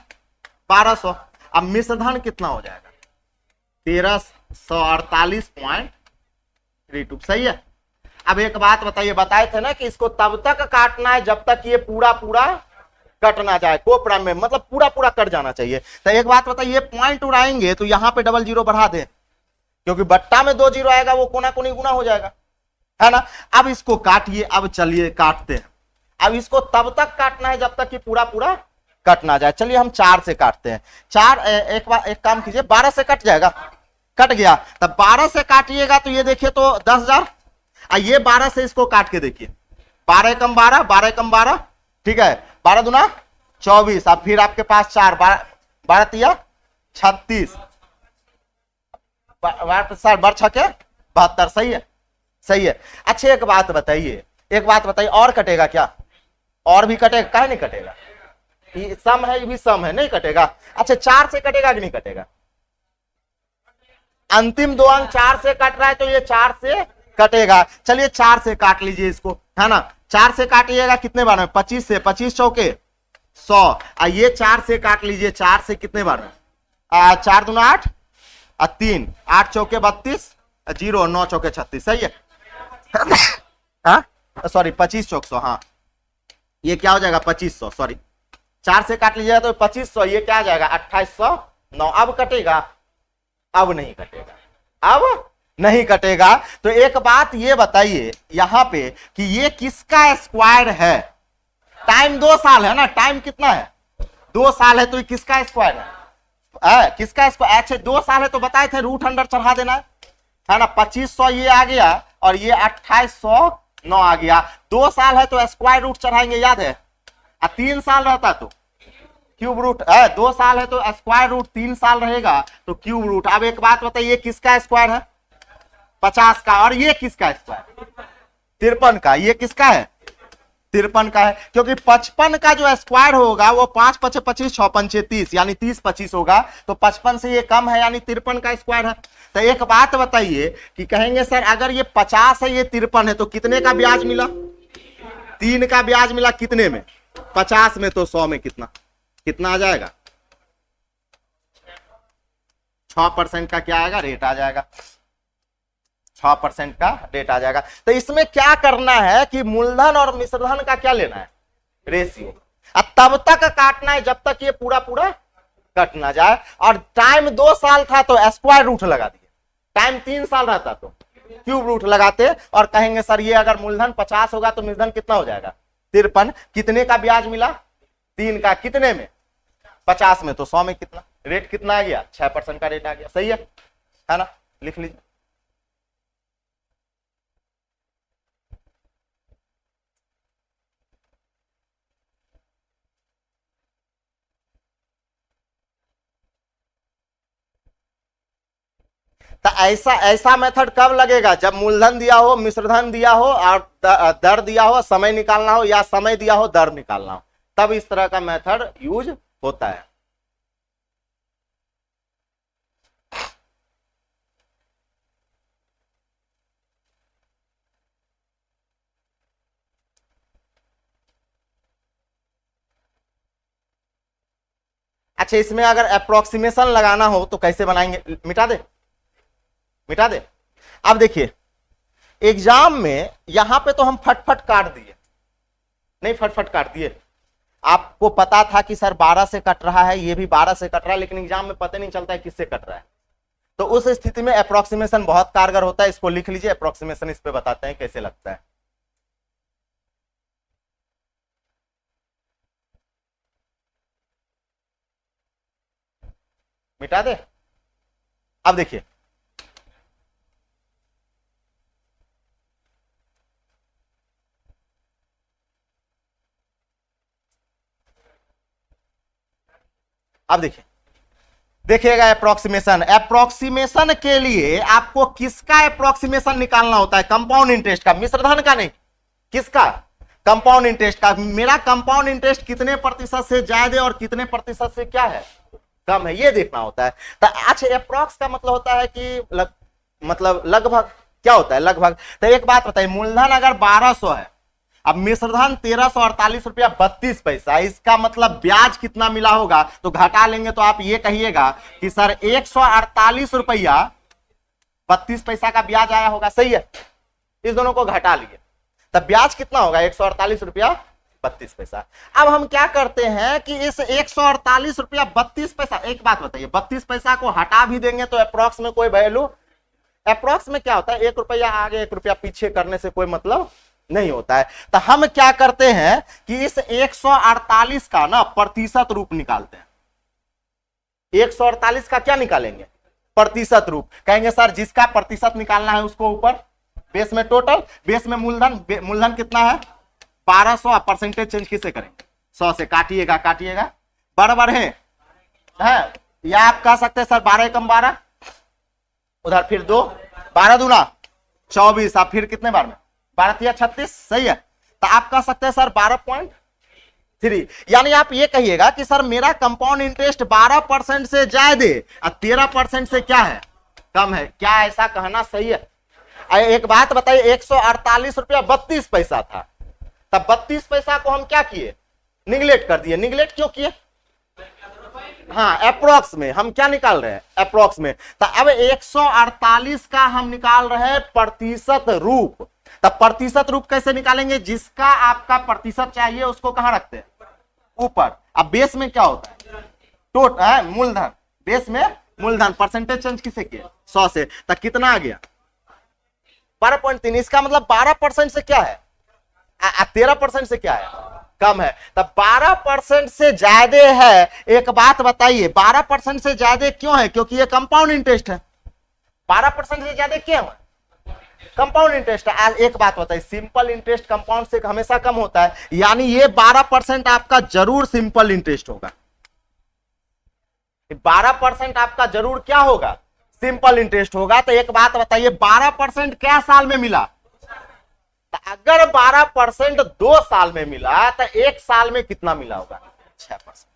1200, अब मिश्र धन कितना हो जाएगा 1348.32, सही है। अब एक बात बताइए, बताए थे ना कि इसको तब तक काटना है जब तक ये पूरा पूरा कट ना जाए, कोपरा में मतलब पूरा पूरा कट जाना चाहिए। तो एक बात बताइए, पॉइंट उड़ाएंगे तो यहां पे डबल जीरो बढ़ा दें, क्योंकि बट्टा में 2 जीरो आएगा, वो कोना कोनी गुना हो जाएगा, है ना। अब इसको काटिए, अब चलिए काटते हैं। अब इसको तब तक काटना है जब तक कि पूरा पूरा कट ना जाए। चलिए हम 4 से काटते हैं। 4 एक काम कीजिए, 12 से कट जाएगा, कट गया। तब 12 से काटिएगा तो ये देखिए तो 10,000, ये 12 से इसको काट के देखिए, 12 कम 12, 12 कम 12, ठीक है, 12 दूना 24। अब फिर आपके पास 4, 12 तिया 36, 12 छके 72, सही है, सही है। अच्छा एक बात बताइए, और कटेगा क्या, और भी कटेगा, काहे नहीं कटेगा, ये सम है, ये भी सम है, नहीं कटेगा। अच्छा 4 से कटेगा कि नहीं कटेगा, अंतिम 2 अंक 4 से कट रहा है तो ये 4 से कटेगा। चलिए 4 से काट लीजिए इसको, है ना। 4 से काटिएगा कितने बार में, 25 से, 25 चौके 100, ये 4 से काट लीजिए, 4 से कितने बार में, 4 दूना 8 और 3, 8 चौके 32, 0, 9 चौके 36, सही है। हाँ सॉरी 25 चौक 100, हाँ ये क्या हो जाएगा 2500, सॉरी 4 से काट लीजिएगा तो 2500, ये क्या आ जाएगा 2809। अब कटेगा, अब नहीं कटेगा, अब नहीं कटेगा। तो एक बात ये बताइए यहां पे कि ये किसका स्क्वायर है? टाइम 2 साल है ना, टाइम कितना है? 2 साल है, तो ये किसका स्क्वायर है? किसका स्क्वायर? अच्छा 2 साल है तो बताए थे रूट अंडर चढ़ा देना है ना। 2500 ये आ गया और ये 2809 आ गया। 2 साल है तो स्क्वायर रूट चढ़ाएंगे, याद है? 3 साल रहता तो क्यूब रूट, 2 साल है तो स्क्वायर रूट, 3 साल रहेगा तो क्यूब रूट। अब एक बात बताइए, किसका स्क्वायर है? 50 का। और ये किसका स्क्वायर? 53 का। ये किसका है? 53 का है, क्योंकि 55 का जो स्क्वायर होगा वो 5 5 25 6 5 30 यानी 30 25 होगा, तो 55 से ये कम है यानी 53 का स्क्वायर है। तो एक बात बताइए कि कहेंगे सर अगर ये 50 है ये 53 है तो कितने का ब्याज मिला? 3 का ब्याज मिला। कितने में? 50 में। तो 100 में कितना कितना आ जाएगा? 6% का क्या आएगा? रेट आ जाएगा। 6% का रेट आ जाएगा। तो इसमें क्या करना है कि मूलधन और मिश्रधन का क्या लेना है? रेशियो। अब तब तक काटना है जब तक ये पूरा पूरा कट ना जाए। और टाइम 2 साल था तो स्क्वायर रूट लगा दिए, टाइम 3 साल रहता तो क्यूब रूट लगाते और कहेंगे सर ये अगर मूलधन 50 होगा तो मिश्रधन कितना हो जाएगा? 53। कितने का ब्याज मिला? 3 का। कितने में? 50 में। तो 100 में कितना? रेट कितना आ गया? 6% का रेट आ गया। सही है ना? लिख लीजिए। तो ऐसा ऐसा मेथड कब लगेगा? जब मूलधन दिया हो, मिश्रधन दिया हो और दर दिया हो, समय निकालना हो, या समय दिया हो दर निकालना हो, तब इस तरह का मेथड यूज होता है। अच्छा इसमें अगर अप्रोक्सीमेशन लगाना हो तो कैसे बनाएंगे? मिटा दे, मिटा दे। अब देखिए एग्जाम में यहां पे तो हम फटफट काट दिए, नहीं फटफट काट दिए। आपको पता था कि सर 12 से कट रहा है, ये भी 12 से कट रहा है, लेकिन एग्जाम में पता नहीं चलता है किससे कट रहा है। तो उस स्थिति में अप्रोक्सीमेशन बहुत कारगर होता है। इसको लिख लीजिए, अप्रोक्सीमेशन इस पे बताते हैं कैसे लगता है। मिटा दे। अब देखिए अब देखिए देखिएगा अप्रोक्सीमेशन। अप्रोक्सीमेशन के लिए आपको किसका अप्रोक्सीमेशन निकालना होता है? कंपाउंड इंटरेस्ट का, मिश्रधन का नहीं। किसका? कंपाउंड इंटरेस्ट का। मेरा कंपाउंड इंटरेस्ट कितने प्रतिशत से ज्यादा और कितने प्रतिशत से क्या है? कम है, ये देखना होता है। तो अच्छा अप्रोक्स का मतलब होता है कि मतलब लगभग क्या होता है? लगभग। तो एक बात बताइए, मूलधन अगर 1200 है, अब मिश्रधन 1348 रुपया 32 पैसा, इसका मतलब ब्याज कितना मिला होगा? तो घटा लेंगे तो आप ये कहिएगा कि सर 148 रुपया 32 पैसा का ब्याज आया होगा। सही है, इस दोनों को घटा लिए तब ब्याज कितना होगा? 148 रुपया 32 पैसा। अब हम क्या करते हैं कि इस 148 रुपया 32 पैसा, एक बात बताइए 32 पैसा को हटा भी देंगे तो अप्रोक्स में कोई वैल्यू, अप्रोक्स में क्या होता है 1 रुपया आगे 1 रुपया पीछे करने से कोई मतलब नहीं होता है। तो हम क्या करते हैं कि इस 148 का ना प्रतिशत रूप निकालते हैं। 148 का क्या निकालेंगे? प्रतिशत रूप। कहेंगे सर जिसका प्रतिशत निकालना है उसको ऊपर बेस में टोटल, बेस में मूलधन, मूलधन कितना है 1200, परसेंटेज चेंज किसे करेंगे? 100 से। काटिएगा काटिएगा, बराबर है या आप कह सकते हैं सर 12 एकम 12, उधर फिर 2, 12 दूना 24, आप फिर कितने बार में 12 तिया 36। सही है, तो आप कह सकते हैं सर 12.3, यानी आप ये कहिएगा कि सर मेरा कंपाउंड इंटरेस्ट 12% से ज्यादा और 13% से क्या है? कम है। क्या ऐसा कहना सही है? एक बात बताइए 148 रुपया 32 पैसा था, तब 32 पैसा को हम क्या किए? निगलेक्ट कर दिए। निगलेक्ट क्यों किए? हाँ अप्रोक्स में हम क्या निकाल रहे हैं? अप्रोक्स में। तो अब 148 का हम निकाल रहे हैं प्रतिशत रूप। तब प्रतिशत रूप कैसे निकालेंगे? जिसका आपका प्रतिशत चाहिए उसको कहां रखते हैं? ऊपर। अब बेस में क्या होता है? टोटल मूलधन, बेस में मूलधन, परसेंटेज चेंज किसे किए? 100 से। तब कितना आ गया? 12.3, इसका मतलब 12% से क्या है, 13% से क्या है, कम है। तब 12% से ज्यादा है। एक बात बताइए, 12% से ज्यादा क्यों है? क्योंकि ये कंपाउंड इंटरेस्ट है। 12% से ज्यादा क्यों है? कंपाउंड इंटरेस्ट है। आज एक बात बताइए, सिंपल इंटरेस्ट कंपाउंड से हमेशा कम होता है, यानी ये 12% आपका जरूर सिंपल इंटरेस्ट होगा। 12% आपका जरूर क्या होगा, सिंपल इंटरेस्ट होगा। तो एक बात बताइए, 12% क्या साल में मिला? तो अगर 12% 2 साल में मिला तो 1 साल में कितना मिला होगा? 6%।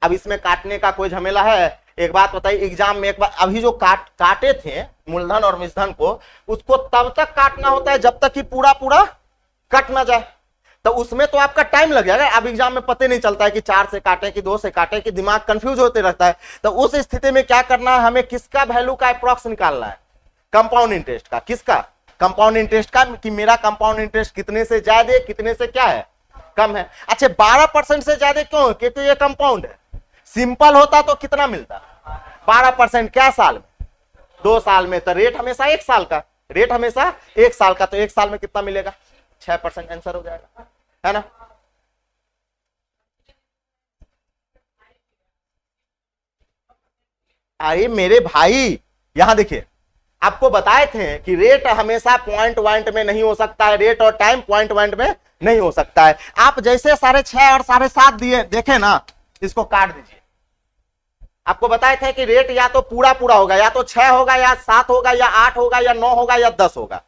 अब इसमें काटने का कोई झमेला है? एक बात बताइए, एग्जाम में एक बार अभी जो काटे थे मूलधन और मिश्रधन को, उसको तब तक काटना होता है जब तक कि पूरा पूरा कट ना जाए। तो उसमें तो आपका टाइम लग जाएगा। अब एग्जाम में पता नहीं चलता है कि 4 से काटे कि 2 से काटे, कि दिमाग कंफ्यूज होते रहता है। तो उस स्थिति में क्या करना है, हमें किसका वैल्यू का अप्रॉक्स निकालना है? कंपाउंड इंटरेस्ट का। किसका? कंपाउंड इंटरेस्ट का, कि मेरा कंपाउंड इंटरेस्ट कितने से ज्यादा, कितने से क्या है, कम है। अच्छा, 12% से ज्यादा क्यों? क्योंकि ये कंपाउंड है। सिंपल होता तो कितना मिलता? 12% क्या साल में? 2 साल में। तो रेट हमेशा 1 साल का, रेट हमेशा 1 साल का। तो 1 साल में कितना मिलेगा? 6% आंसर हो जाएगा, है ना। अरे मेरे भाई, यहां देखिए, आपको बताए थे कि रेट हमेशा पॉइंट पॉइंट में नहीं हो सकता है, रेट और टाइम पॉइंट पॉइंट में नहीं हो सकता है। आप जैसे 6.5 और 7.5 दिए, देखे ना, इसको काट दीजिए। आपको बताए थे कि रेट या तो पूरा पूरा होगा, या तो 6 होगा, या 7 होगा, या 8 होगा, या 9 होगा, या 10 होगा।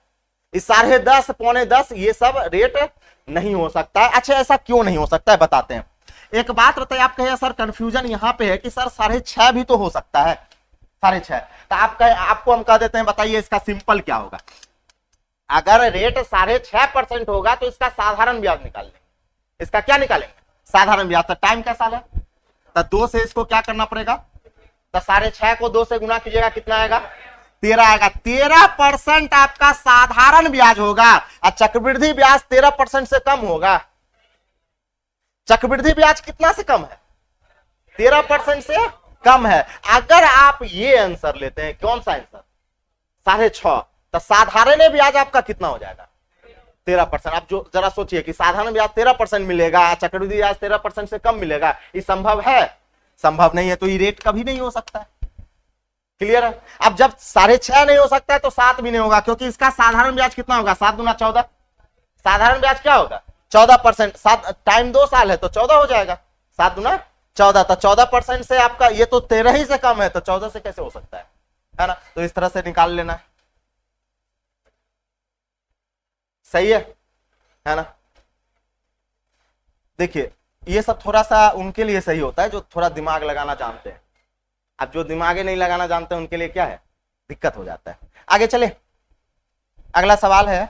इस 10.5 पौने 10 ये सब रेट नहीं हो सकता है। अच्छा, ऐसा क्यों नहीं हो सकता है, बताते हैं। एक बात बताइए, आप कहे सर कंफ्यूजन यहां पे है कि सर 6.5 भी तो हो सकता है, 6.5। तो आप कहे, आपको हम कह देते हैं, बताइए इसका सिंपल क्या होगा। अगर रेट 6.5% होगा तो इसका साधारण ब्याज निकाल लेंगे। इसका क्या निकालेंगे? साधारण ब्याज। तो टाइम क्या साल है? तो 2 से इसको क्या करना पड़ेगा? तो 6.5 को 2 से गुना कीजिएगा, कितना आएगा? 13 आएगा। 13% आपका साधारण ब्याज होगा, और चक्रवृद्धि ब्याज 13% से कम होगा। चक्रवृद्धि ब्याज कितना से कम है? 13% से कम है। अगर आप ये आंसर लेते हैं, कौन सा आंसर? 6.5, तो साधारण ब्याज आपका कितना हो जाएगा? 13%। आप जो जरा सोचिए कि साधारण ब्याज 13% मिलेगा, चक्रवृद्धि ब्याज 13% से कम मिलेगा, ये संभव है? संभव नहीं है। तो ये रेट कभी नहीं हो सकता है। क्लियर है? अब जब 6.5 नहीं हो सकता है तो 7 भी नहीं होगा, क्योंकि इसका साधारण ब्याज कितना होगा? 7 गुना 14। साधारण ब्याज क्या होगा? 14%। 7 टाइम 2 साल है तो 14 हो जाएगा। 7 गुना 14, तो 14% से आपका, ये तो 13 ही से कम है, तो 14 से कैसे हो सकता है ना। तो इस तरह से निकाल लेना है। सही है ना। देखिए, ये सब थोड़ा सा उनके लिए सही होता है जो थोड़ा दिमाग लगाना जानते हैं। अब जो दिमागे नहीं लगाना जानते हैं उनके लिए क्या है, दिक्कत हो जाता है। आगे चले, अगला सवाल है।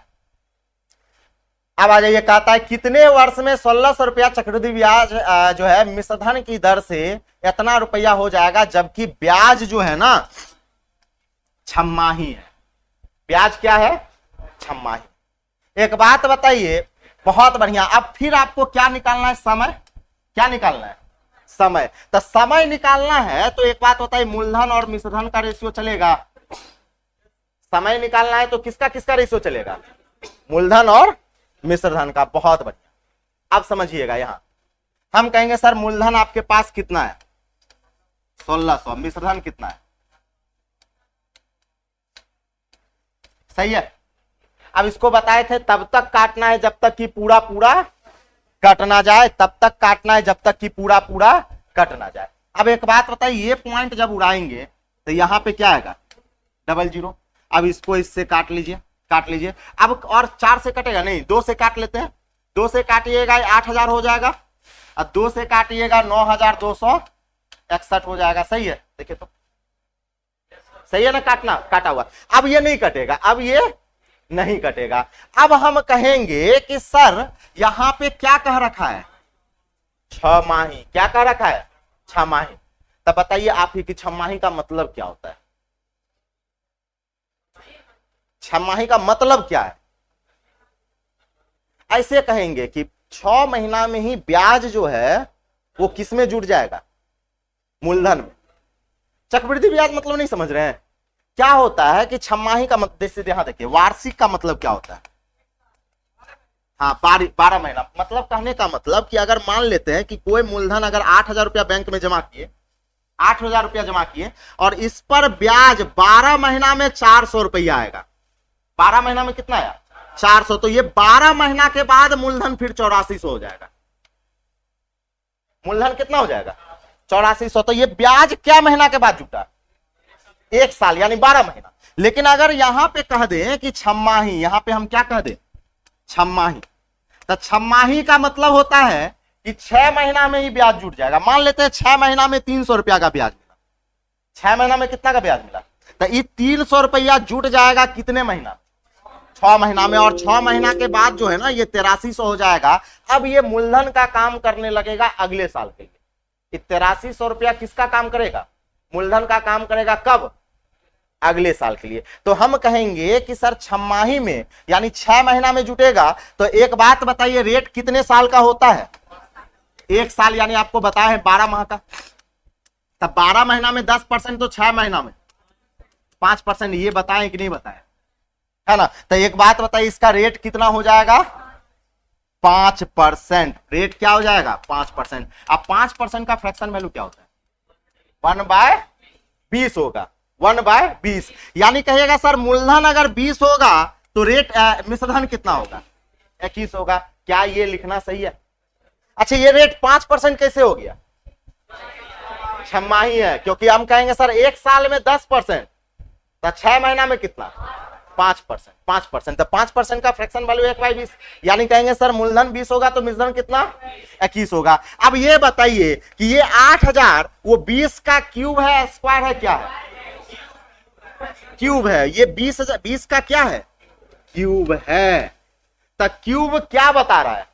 अब आ जाइए, कहता है कितने वर्ष में 1600 रुपया चक्रवृद्धि ब्याज जो है मिश्रधन की दर से इतना रुपया हो जाएगा, जबकि ब्याज जो है ना छमाही है। ब्याज क्या है? छमाही। एक बात बताइए, बहुत बढ़िया। अब फिर आपको क्या निकालना है? समय। क्या निकालना है? समय। तो समय निकालना है तो एक बात बताइए, मूलधन और मिश्रधन का रेशियो चलेगा? समय निकालना है तो किसका किसका रेशियो चलेगा? मूलधन और मिश्रधन का। बहुत बढ़िया। अब समझिएगा, यहां हम कहेंगे सर मूलधन आपके पास कितना है? 1600। मिश्रधन कितना है? सही है। अब इसको बताए थे तब तक काटना है जब तक कि पूरा पूरा कट ना जाए, तब तक काटना है जब तक कि पूरा पूरा कट ना जाए। अब एक बात बताइए, ये पॉइंट जब उड़ाएंगे तो यहां पे क्या आएगा? 00। अब इसको इससे काट लीजिए, काट लीजिए। अब और 4 से कटेगा नहीं, 2 से काट लेते हैं। 2 से काटिएगा 8000 हो जाएगा, और 2 से काटिएगा 9261 हो जाएगा। सही है? देखिए तो सही है ना, काटना काटा हुआ। अब ये नहीं कटेगा, अब ये नहीं कटेगा। अब हम कहेंगे कि सर यहां पे क्या कह रखा है? 6 माही। क्या कह रखा है? 6 माही। तब बताइए आप ही कि 6 माही का मतलब क्या होता है? 6 माही का मतलब क्या है? ऐसे कहेंगे कि 6 महीना में ही ब्याज जो है वो किस में जुड़ जाएगा? मूलधन में। चक्रवृद्धि ब्याज मतलब नहीं समझ रहे हैं? क्या होता है कि छमाही का मतलब, जैसे यहां देखिए वार्षिक का मतलब क्या होता है, हाँ 12 महीना, मतलब कहने का मतलब कि अगर मान लेते हैं कि कोई मूलधन अगर 8,000 रुपया बैंक में जमा किए, 8,000 रुपया जमा किए और इस पर ब्याज 12 महीना में 400 रुपया आएगा, 12 महीना में कितना आया 400, तो ये 12 महीना के बाद मूलधन फिर 8400 हो जाएगा, मूलधन कितना हो जाएगा 8400, तो ये ब्याज क्या महीना के बाद जुटा, एक साल यानी 12 महीना। लेकिन अगर यहां पे कह दें कि छमाही, यहां पे हम क्या कह दें छमाही, तो छमाही का मतलब होता है कि 6 महीना में ही ब्याज जुट जाएगा। मान लेते हैं 6 महीना में 300 रुपया का ब्याज मिला, 6 महीना में कितना का ब्याज मिला, तो ये 300 रुपया जुट जाएगा कितने महीना, 6 महीना में, और 6 महीना के बाद जो है ना ये 8300 हो जाएगा। अब ये मूलधन का काम करने लगेगा अगले साल के लिए। 8300 रुपया किसका काम करेगा, मूलधन का काम करेगा कब, अगले साल के लिए। तो हम कहेंगे कि सर छमाही में यानी 6 महीना में जुटेगा, तो एक बात बताइए रेट कितने साल का होता है, एक साल, यानी आपको बताया है 12 माह का, तब 12 महीना में 10%, तो 6 महीना में 5%, ये बताएं कि नहीं बताएं, है ना। तो एक बात बताइए इसका रेट कितना हो जाएगा 5%, रेट क्या हो जाएगा 5%। अब 5% का फ्रैक्शन वैल्यू क्या होता है 1/20 होगा, 1/20, यानी कहिएगा सर मूलधन अगर 20 होगा तो रेट मिश्रधन कितना होगा 21 होगा। क्या ये लिखना सही है? अच्छा ये रेट 5% कैसे हो गया, छमाही है, क्योंकि हम कहेंगे सर एक साल में 10%, तो 6 महीना में कितना 5%, 5%, तो 5% का फ्रैक्शन वैल्यू 1/20, यानी कहेंगे सर मूलधन 20 होगा तो मिश्रधन कितना 21 होगा। अब ये बताइए कि ये 8,000 वो 20 का क्यूब है स्क्वायर है, क्या है क्यूब है, ये 20 का क्या है क्यूब है, तो क्यूब क्या बता रहा है,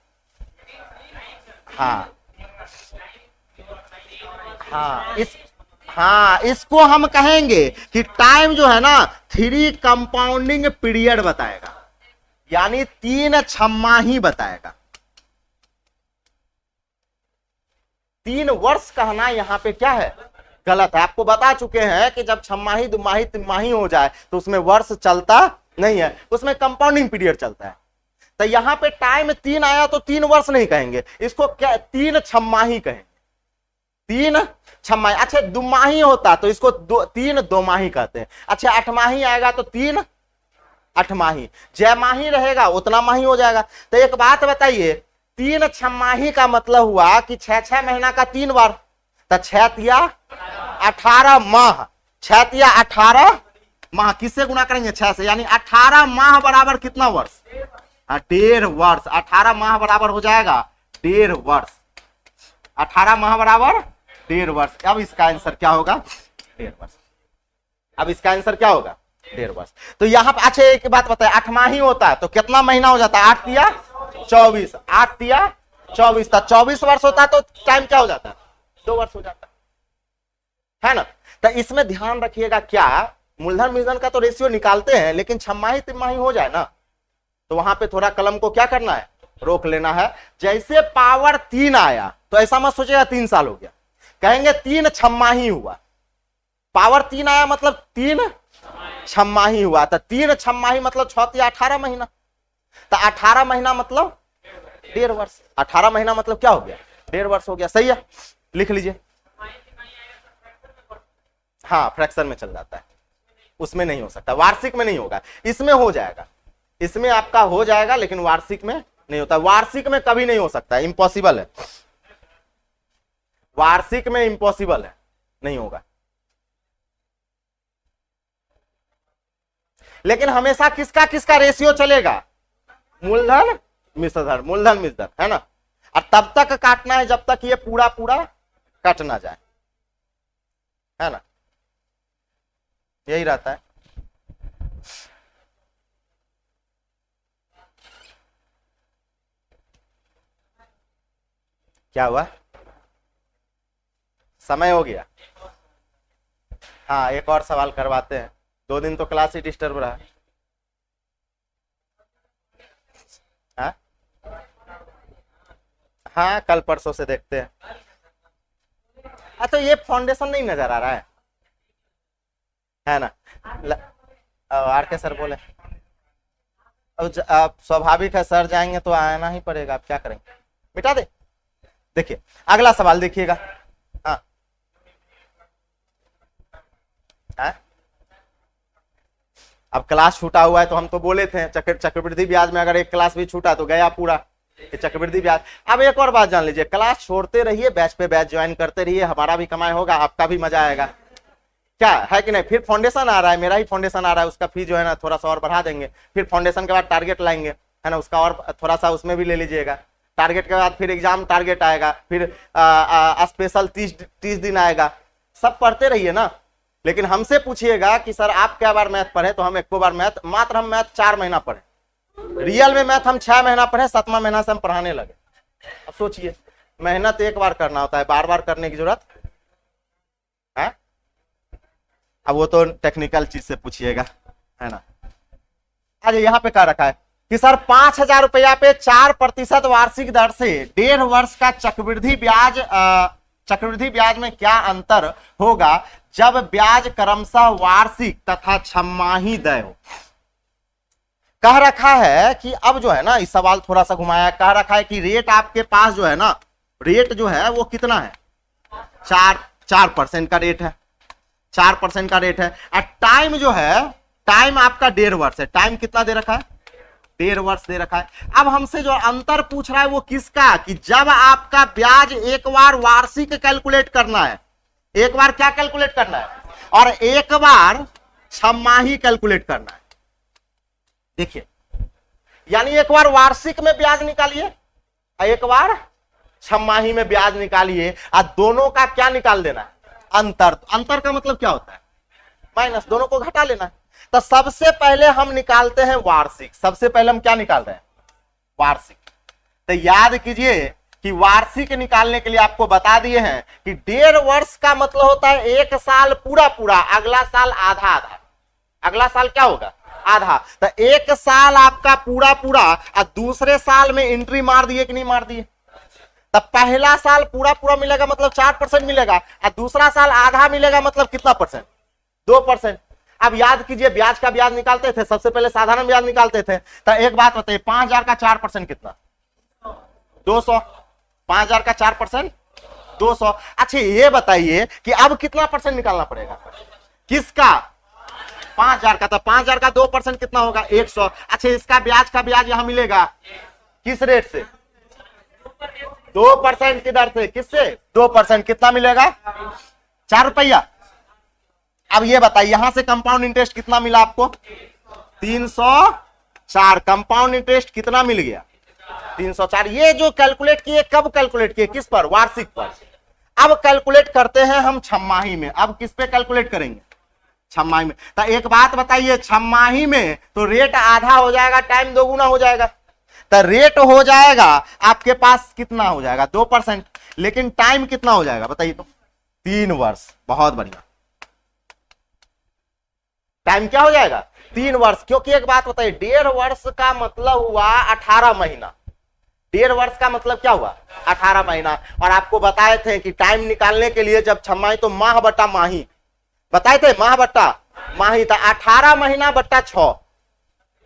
हाँ हाँ इसको हम कहेंगे कि टाइम जो है ना 3 कंपाउंडिंग पीरियड बताएगा, यानी 3 छमाही बताएगा। 3 वर्ष कहना यहां पे क्या है गलत है। आपको बता चुके हैं कि जब छमाही दुमाही तिमाही हो जाए तो उसमें वर्ष चलता नहीं है, उसमें कंपाउंडिंग पीरियड चलता है। तो यहां पे टाइम 3 आया तो 3 वर्ष नहीं कहेंगे, इसको क्या 3 छमाही कहेंगे, 3 छमाही। अच्छा दुमाही होता तो इसको 3 दोमाही कहते हैं। अच्छा 8 माही आएगा तो 3 8माही, जयमाही रहेगा उतना माही हो जाएगा। तो एक बात बताइए 3 छमाही का मतलब हुआ कि 6 महीना का 3 बार, तो 6 18 माह, 6 18 माह, किससे गुना करेंगे 6 से, यानी 18 माह बराबर कितना वर्ष 1.5 वर्ष, 18 माह बराबर हो जाएगा 1.5 वर्ष, 18 माह बराबर 1.5 वर्ष। अब इसका आंसर क्या होगा 1.5 वर्ष, अब इसका आंसर क्या होगा 1.5 वर्ष। तो यहां पर अच्छा एक बात बताए 8 माही होता है तो कितना महीना हो जाता है 8 तिया 24, 8 तिया 24, 24 वर्ष होता है तो टाइम क्या हो जाता है 2 वर्ष हो जाता है ना। तो इसमें ध्यान रखिएगा क्या मूलधन मिश्रधन का तो रेशियो निकालते हैं, लेकिन छमाही तिमाही हो जाए ना तो वहां पे थोड़ा कलम को क्या करना है रोक लेना है। जैसे पावर 3 आया तो ऐसा मत सोचेगा 3 साल हो गया, कहेंगे 3 छमाही हुआ, पावर 3 आया मतलब 3 छमाही हुआ, तो 3 छमाही मतलब 6 या 18 महीना, तो 18 महीना मतलब 1.5 वर्ष, 18 महीना मतलब क्या हो गया 1.5 वर्ष हो गया। सही है, लिख लीजिए। हाँ फ्रैक्शन में चल जाता है, उसमें नहीं हो सकता, वार्षिक में नहीं होगा, इसमें हो जाएगा, इसमें आपका हो जाएगा, लेकिन वार्षिक में नहीं होता, वार्षिक में कभी नहीं हो सकता, इम्पॉसिबल है, वार्षिक में इम्पॉसिबल है, नहीं होगा। लेकिन हमेशा किसका किसका रेशियो चलेगा मूलधन मिश्रधन, मूलधन मिश्रधन, है ना। और तब तक काटना है जब तक ये पूरा पूरा कट ना जाए, है ना, यही रहता है। क्या हुआ, समय हो गया। हाँ एक और सवाल करवाते हैं, 2 दिन तो क्लास ही डिस्टर्ब रहा। हाँ हाँ कल परसों से देखते हैं। अच्छा ये फाउंडेशन नहीं नजर आ रहा है, है ना। आर के सर बोले अब स्वाभाविक है सर जाएंगे तो आना ही पड़ेगा, आप क्या करेंगे, मिटा दे। देखिए अगला सवाल देखिएगा। हाँ अब क्लास छूटा हुआ है तो हम तो बोले थे चक्रवृद्धि ब्याज में अगर एक क्लास भी छूटा तो गया पूरा चक्रवृद्धि ब्याज। अब एक और बात जान लीजिए, क्लास छोड़ते रहिए, बैच पे बैच ज्वाइन करते रहिए, हमारा भी कमाई होगा, आपका भी मजा आएगा, क्या है कि नहीं। फिर फाउंडेशन आ रहा है, मेरा ही फाउंडेशन आ रहा है, उसका फी जो है ना थोड़ा सा और बढ़ा देंगे। फिर फाउंडेशन के बाद टारगेट लाएंगे, है ना, उसका और थोड़ा सा उसमें भी ले लीजिएगा। टारगेट के बाद फिर एग्जाम टारगेट आएगा, फिर स्पेशल 30 दिन आएगा, सब पढ़ते रहिए ना। लेकिन हमसे पूछिएगा कि सर आप क्या बार मैथ पढ़े, तो हम एक बार मैथ, मात्र हम मैथ 4 महीना पढ़े, रियल में मैथ हम 6 महीना पढ़े, 7वां महीना से हम पढ़ाने लगे। अब सोचिए, मेहनत एक बार करना होता है, बार बार करने की जरूरत है। अब वो तो टेक्निकल चीज से पूछिएगा, है ना। आज यहाँ पे क्या रखा है कि सर 5,000 रुपया पे 4% वार्षिक दर से 1.5 वर्ष का चक्रवृद्धि ब्याज में क्या अंतर होगा जब ब्याज क्रमशः वार्षिक तथा छमाही दय हो। कह रखा है कि अब जो है ना, इस सवाल थोड़ा सा घुमाया, कह रखा है कि रेट आपके पास जो है ना, रेट जो है वो कितना है, 4% का रेट है, 4% का रेट है। और टाइम जो है, टाइम आपका 1.5 वर्ष है। टाइम कितना दे रखा है, 1.5 वर्ष दे रखा है। अब हमसे जो अंतर पूछ रहा है वो किसका, कि जब आपका ब्याज एक बार वार्षिक कैलकुलेट करना है, एक बार क्या कैलकुलेट करना है, और एक बार छमाही कैलकुलेट करना है। देखिए, यानी एक बार वार्षिक में ब्याज निकालिए, एक बार छमाही में ब्याज निकालिए, और दोनों का क्या निकाल देना है, अंतर। अंतर का मतलब क्या होता है, माइनस, दोनों को घटा लेना है। तो सबसे पहले हम निकालते हैं वार्षिक, सबसे पहले हम क्या निकाल रहे हैं, वार्षिक। तो याद कीजिए कि वार्षिक निकालने के लिए आपको बता दिए हैं कि 1.5 वर्ष का मतलब होता है 1 साल पूरा पूरा, अगला साल आधा आधा, अगला साल क्या होगा, आधा। तो 1 साल आपका पूरा पूरा, और दूसरे साल में एंट्री मार दिए कि नहीं मार दिए। तब पहला साल पूरा पूरा मिलेगा मतलब 4% मिलेगा, और दूसरा साल आधा मिलेगा मतलब कितना परसेंट, 2%। अब याद कीजिए, ब्याज का ब्याज निकालते थे, सबसे पहले साधारण ब्याज निकालते थे। तो एक बात बताइए, 5,000 का 4% कितना, 200। 5,000 का 4% 200। अच्छा ये बताइए कि अब कितना परसेंट निकालना पड़ेगा, किसका, 5,000 का। तो 5,000 का 2% कितना होगा, 100। अच्छा इसका ब्याज का ब्याज यहां मिलेगा किस रेट से, 2% की दर से, किससे, 2%। कितना मिलेगा, 4 रुपया। अब ये बताइए, यहां से कंपाउंड इंटरेस्ट कितना मिला आपको, 304। कंपाउंड इंटरेस्ट कितना मिल गया, 304। ये जो कैलकुलेट किए, कब कैलकुलेट किए, किस पर, वार्षिक पर। अब कैलकुलेट करते हैं हम छमाही में। अब किस पे कैलकुलेट करेंगे, छमाही में। तो एक बात बताइए, छमाही में तो रेट आधा हो जाएगा, टाइम 2 गुना हो जाएगा। तो रेट हो जाएगा आपके पास कितना हो जाएगा, 2%, लेकिन टाइम कितना हो जाएगा बताइए तो, 3 वर्ष। बहुत बढ़िया, टाइम क्या हो जाएगा, 3 वर्ष। क्योंकि एक बात बताइए, 1.5 वर्ष का मतलब हुआ 18 महीना। 1.5 वर्ष का मतलब क्या हुआ, 18 महीना। और आपको बताए थे कि टाइम निकालने के लिए जब छमाही तो माह बटा माही बताए थे, माह बटा माही था, 18 महीना बट्टा 6,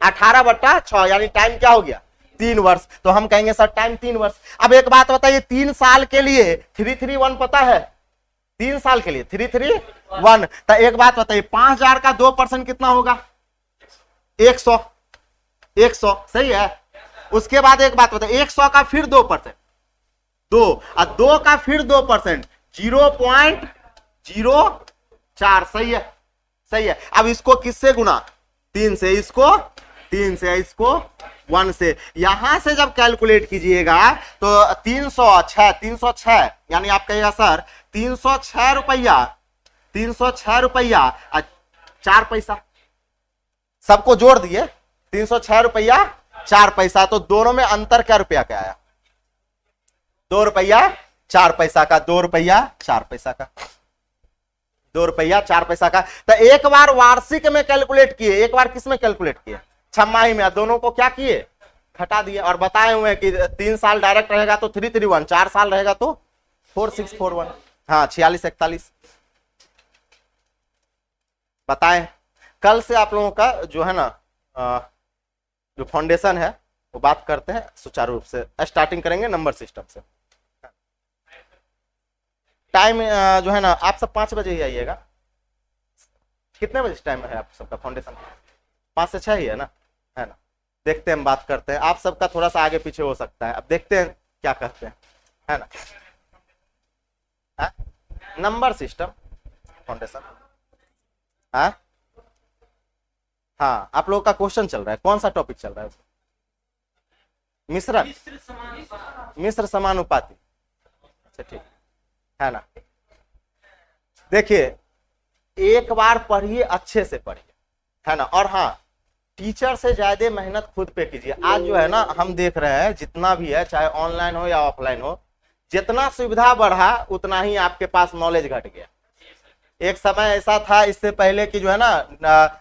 18 बट्टा 6, यानी टाइम क्या हो गया, 3 वर्ष। तो हम कहेंगे सर टाइम 3 वर्ष। अब एक बात बताइए, 3 साल के लिए 331 पता है, 3 साल के लिए 331। तो एक बात बताइए, 5,000 का 2% कितना होगा, 100। 100 सही है। उसके बाद एक बात बताइए, 100 का फिर 2%, 2, और 2 का फिर 2%, 0.04। सही है, सही है। अब इसको किससे गुना, 3 से, इसको 3 से, इसको 1 से। यहां से जब कैलकुलेट कीजिएगा तो 306 यानी आप कहिएगा सर 306 रुपया, 306 रुपया 4 पैसा। सबको जोड़ दिए, 306 रुपया 4 पैसा। तो दोनों में अंतर क्या रुपया का आया, 2 रुपया 4 पैसा का, 2 रुपया 4 पैसा का, 2 रुपया 4 पैसा का। तो एक बार वार्षिक में कैलकुलेट किए, एक बार किस में कैलकुलेट किए, छमाही में। दोनों को क्या किए, घटा दिए। और बताए हुए कि 3 साल डायरेक्ट रहेगा तो 331, 4 साल रहेगा तो 4641, हाँ 4641। बताएं। कल से आप लोगों का जो है ना जो फाउंडेशन है वो बात करते हैं सुचारू रूप से। स्टार्टिंग करेंगे नंबर सिस्टम से। टाइम जो है ना आप सब 5 बजे ही आइएगा। कितने बजे टाइम है आप सबका फाउंडेशन? 5 से 6 ही है ना देखते हैं, हम बात करते हैं। आप सबका थोड़ा सा आगे पीछे हो सकता है, अब देखते हैं क्या कहते हैं, है ना। Number system foundation. हाँ आप लोगों का क्वेश्चन चल रहा है, कौन सा टॉपिक चल रहा है? मिश्रण, मिश्र समानुपाती। अच्छा ठीक है ना। देखिए एक बार पढ़िए, अच्छे से पढ़िए, है ना। और हाँ, टीचर से ज्यादा मेहनत खुद पे कीजिए। आज जो है ना हम देख रहे हैं जितना भी है, चाहे ऑनलाइन हो या ऑफलाइन हो, जितना सुविधा बढ़ा उतना ही आपके पास नॉलेज घट गया। एक समय ऐसा था इससे पहले कि जो है ना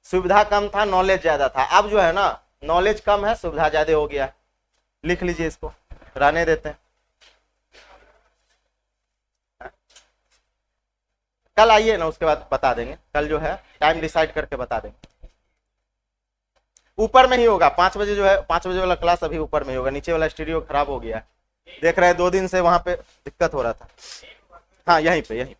सुविधा कम था, नॉलेज ज्यादा था। अब जो है ना नॉलेज कम है, सुविधा ज्यादा हो गया। लिख लीजिए इसको, रहने देते हैं। कल आइए ना, उसके बाद बता देंगे। कल जो है टाइम डिसाइड करके बता देंगे। ऊपर में ही होगा 5 बजे, जो है 5 बजे वाला क्लास अभी ऊपर में ही होगा। नीचे वाला स्टूडियो खराब हो गया है, देख रहे हैं 2 दिन से वहां पे दिक्कत हो रहा था। हाँ यहीं पे